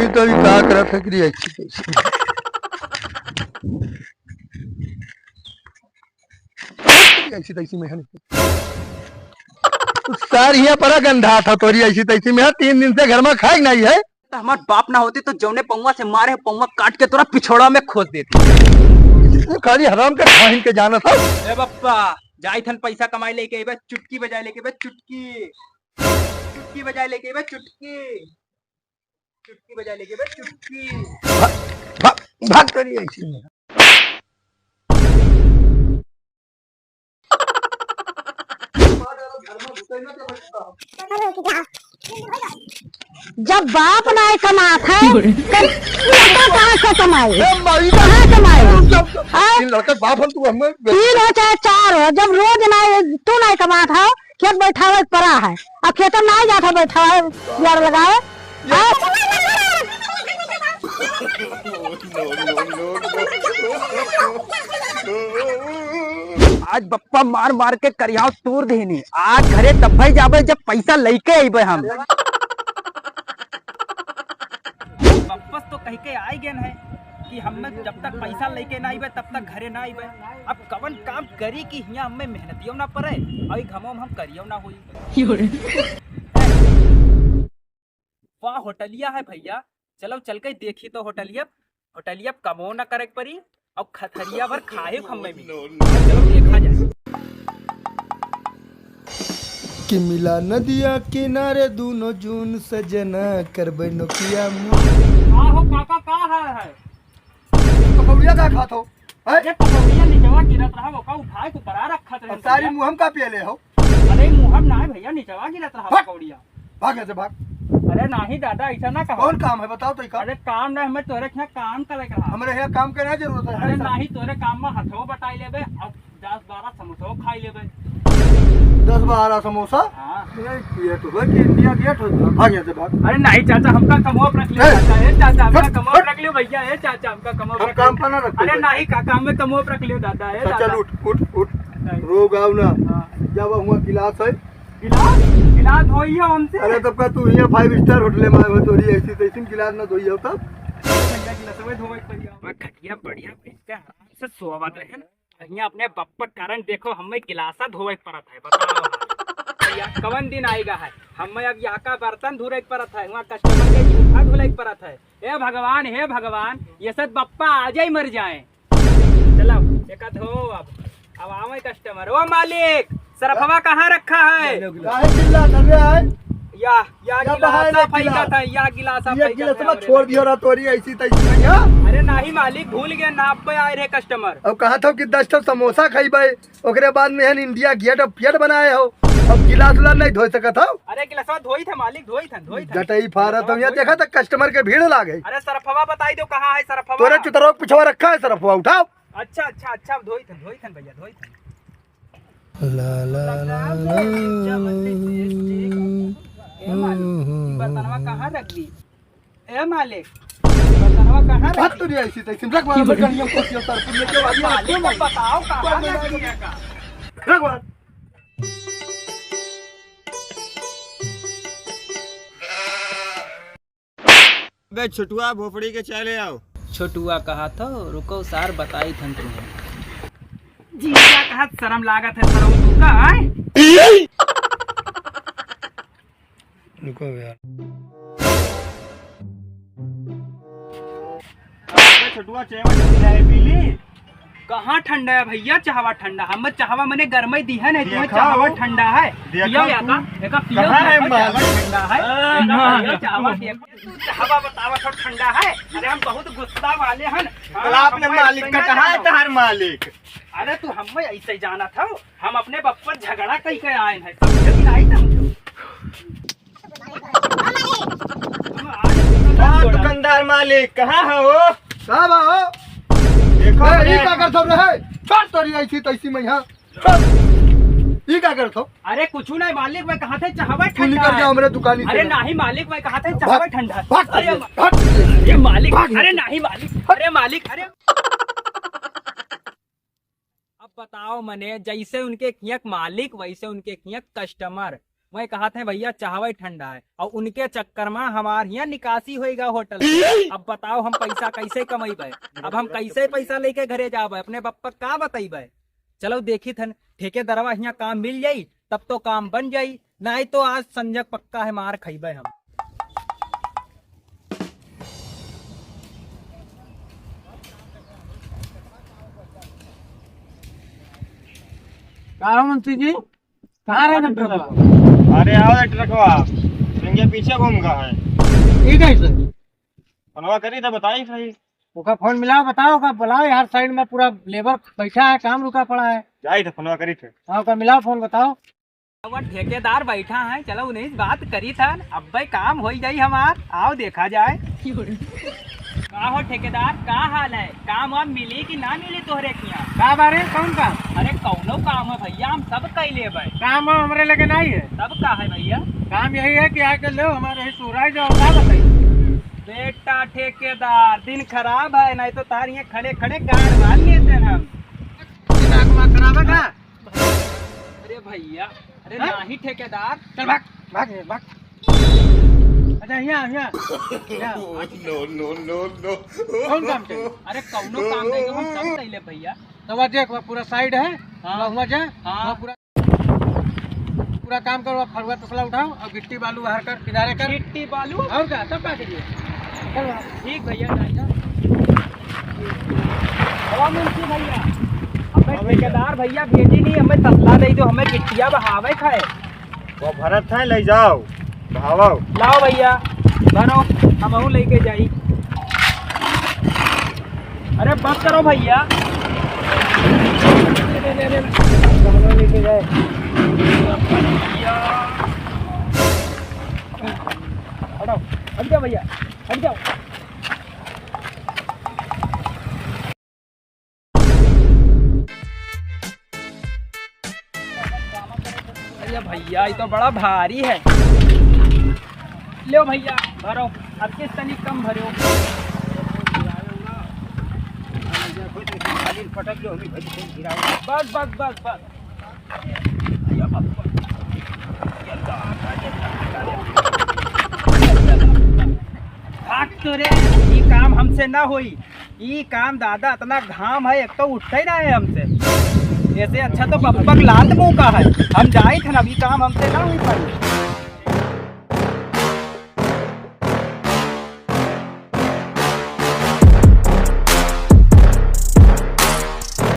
अभी तो अभी क्या करा फिक्री ऐसी ऐसी तैसी में सर ये परा गंधा था तोरी ऐसी तैसी में 3 दिन से घर में खाई नहीं है। तो हमारे बाप ना होती तो जौने पौवा से मारे पौवा काट के तोरा पिछोड़ा में खोद देती। खाली हराम के खाइन के जाना था। ए बप्पा जाई थन पैसा कमाई लेके आइबे चुटकी बजाए लेके आइबे चुटकी चुटकी बजाए लेके आइबे चुटकी चुटकी बजाए लेके आइबे चुटकी भाग करी ऐसी में जब बाप नहीं कमात है लड़का कहाँ से कमाए कहाँ कमाए लड़का बाप हम तू हमें 3 हो चाहे 4 हो जब रोज नहीं तू नहीं कमात है खेत बैठावे पड़ा है अब खेत में नहीं जाता बैठावे यार लगावे आज बप्पा मार मार के करियाव तोड़ देनी आज घरे तब भाई जाबे जब पैसा लेके आइबे हम वापस तो कह के आई गए है कि हमें जब तक पैसा लेके ना आइबे तब तक घरे ना आइबे। अब कवन काम करी कि हिया हमें मेहनतियों ना पड़े और घमों हम करियो ना होई। वाह होटलिया है भैया चलो चल के देखी तो होटलिया कमो ना करे परी अब खथरिया भर खाए हमें भी चलो देखा जाए कि मिला नदिया किनारे दोनों जून सजना करबे नोकिया हो काका का है पकौड़िया का खात हो अरे पकौड़िया निचवा गिरत रहा वो का उठाए को बड़ा रखा था सारी मुहम का पियले हो। अरे मुहम ना है भैया निचवा गिरत रहा पकौड़िया भाग ऐसे भाग। अरे नहीं दादा ऐसा ना कहो। कौन काम है बताओ तो। अरे काम ना हमें तोरे यहाँ काम करे रहा हमारे यहाँ काम करना जरूरत है। अरे नहीं तोरे काम में हथो बटाई लेबे अब 10-12 समोसा खाई लेबे 10-12 समोसा। हाँ ये तो है कि इंडिया गेट हो भाग यहाँ से भाग। अरे नहीं चाचा हमका कमोप रख लियो चाचा ए चाचा हमका कमोप रख लियो भैया ए चाचा हमका कमोप रख काम पर ना रखते। अरे नहीं काका में कमोप रख लियो दादा ए दादा चल उठ रोग आओ ना जब हुआ गिलास है गिलास धोइयो हमसे। अरे तब का तू यहाँ 5 स्टार होटल में आए तो ऐसी तैसी गिलास ना धोइयो तब भैया गिलासवे धोवे पड़िया खटिया बढ़िया इसके आराम से सोवत रहे यहाँ अपने बप्पा कारण देखो हमें गिलासा धोवे पड़त है बताओ भैया कवन दिन आएगा है हमें अब यहाँ का बर्तन धोवे पड़त है वहाँ कस्टमर के जूठा धोले पड़त है। हे भगवान ये सब बप्पा आज ही मर जाए। चलो एक धो अब आवे कस्टमर। ओ मालिक सरफवा कहाँ रखा है या गिलासा फेंका था या गिलासा गिलासा छोड़ दियो रा तोरी ऐसी तैसी भैया। अरे नहीं मालिक भूल गए नाप पे आए रहे कस्टमर। अब कहा था कि 10 समोसा खाइबे ओकरे बाद में हन इंडिया गेट ऑफ फेट बनाए हो अब गिलास ला नहीं धो सकत हो। अरे गिलासा धोई थे मालिक धोई थे जटई फारत हो यहाँ देखा था कस्टमर के भीड़ लागे। अरे सरफवा बताई दो कहाँ है सरफवा। तोरे चुतरो पिछवा रखा है सरफवा उठाओ। अच्छा धोई थे भैया धोई थे। बर्तनवा कहाँ रख दी ए मालिक बर्तनवा कहाँ रख दी। ऐसी तैसी रख वाला बर्तनिया कोसियो सरपुर में के वाली मालिक बताओ कहाँ रख दिया का रख वाला। बे छोटुआ भोपड़ी के चले आओ। छोटुआ कहा तो रुको सार बताई थन तुम्हें जी क्या कहा शर्म लागत है शर्म तू का है रुको यार छोटुआ चाय ठंडा है पीली। कहाँ ठंडा है भैया चाहवा ठंडा हम चाहवा मैंने गर्म ही दी है नहीं तुम्हें चाहवा ठंडा है पियो या का पियो ठंडा है चाहवा बतावा थोड़ा ठंडा है। अरे हम बहुत गुस्सा वाले हैं अपने मालिक का कहाँ है तुम्हार मालिक। अरे तू हमें ऐसे जाना था हम अपने बप्पर झगड़ा कई के आए हैं समझो कि नहीं समझो। दुकानदार मालिक कहाँ है वो कहाँ बा हो देखो ये क्या करथो रहे छोड़ तोरी ऐसी तैसी में यहाँ ये क्या करथो। अरे कुछ नहीं मालिक मैं कहा थे चाहवा तू निकल ठंडा जा हमरे दुकानी अरे से। नहीं मालिक मैं कहा थे चाहवा ठंडा भाग अरे मालिक अरे नहीं मालिक अरे अब बताओ मने जैसे उनके कियक मालिक वैसे उनके कियक कस्टमर मैं कहा था भैया चाहवे ठंडा है और उनके चक्कर में हमारे यहाँ निकासी होएगा होटल से। अब बताओ हम पैसा कैसे कमेबे, अब हम कैसे पैसा लेके घरे जाबे, अपने बप्पा का बतेबे। चलो देखी थन ठेकेदारवा यहाँ काम मिल जाई तब तो काम बन जाई, नहीं तो आज संजक पक्का है मार खइबे हम। कहा मंत्री जी कहाँ रहे डॉक्टर? अरे आओ ट्रकवा संजय पीछे घूम गया है। ठीक है सर, फोनवा करी था बताई सही। ओका फोन मिलाओ, बताओ ओका बुलाओ यार, साइड में पूरा लेबर बैठा है, काम रुका पड़ा है। जाई था फोनवा करी थे। हाँ ओका मिलाओ फोन, बताओ। वो ठेकेदार बैठा है, चलो उन्हीं से बात करी था, अब भाई काम हो जाई हमार, आओ देखा जाए। का हो ठेकेदार, का हाल है, काम वाम मिली कि ना मिली तोहरे किया? का बारे कौन काम? अरे कौनो काम है भैया, हम सब कई लेबै। काम हमारे लगे नहीं है। सब का है भैया? काम यही है कि आके लो हमारे सूराय जाओ, का बताइए। बेटा ठेकेदार दिन खराब है, नहीं तो तार यहाँ खड़े खड़े गाड़ मार लेते हैं हम। दिमाग खराब है का? अरे भैया, अरे हाँ? नहीं ठेकेदार, चल भाग भाग भाग। अच्छा यहाँ यहाँ कौन काम चाहिए? अरे कौनो काम नहीं तो हम सब कई ले भैया। तो वहाँ देख, वहाँ पूरा साइड है, हाँ। वहाँ जा, हाँ। वहाँ पूरा काम करो, फरुआ तसला उठाओ और गिट्टी बालू बाहर कर, किनारे कर। गिट्टी बालू और क्या सब का कीजिए। चल वहाँ। ठीक भैया, जाइए। मुंशी भैया, हमें ठेकेदार भैया भेजी नहीं, हमें तसला दे दो, हमें गिट्टिया बहावे खाए। वो भरत है, ले जाओ भावाओ। लाओ भैया बनो, हम लेके जाई। अरे बस करो भैया, लेके जाए। हटाओ, हट जाओ भैया, हट जाओ। अरे भैया ये तो बड़ा भारी है। लो भैया भरो, अब किस तनी कम भरो। बस बस बस बस। भाग तो रे, ये काम हमसे ना होई, ये काम दादा इतना घाम है, एक तो उठता ही ना है हमसे। ऐसे अच्छा तो बब्बक लात मुंह का है, हम जाए थे ना, अभी काम हमसे ना हुई पाई।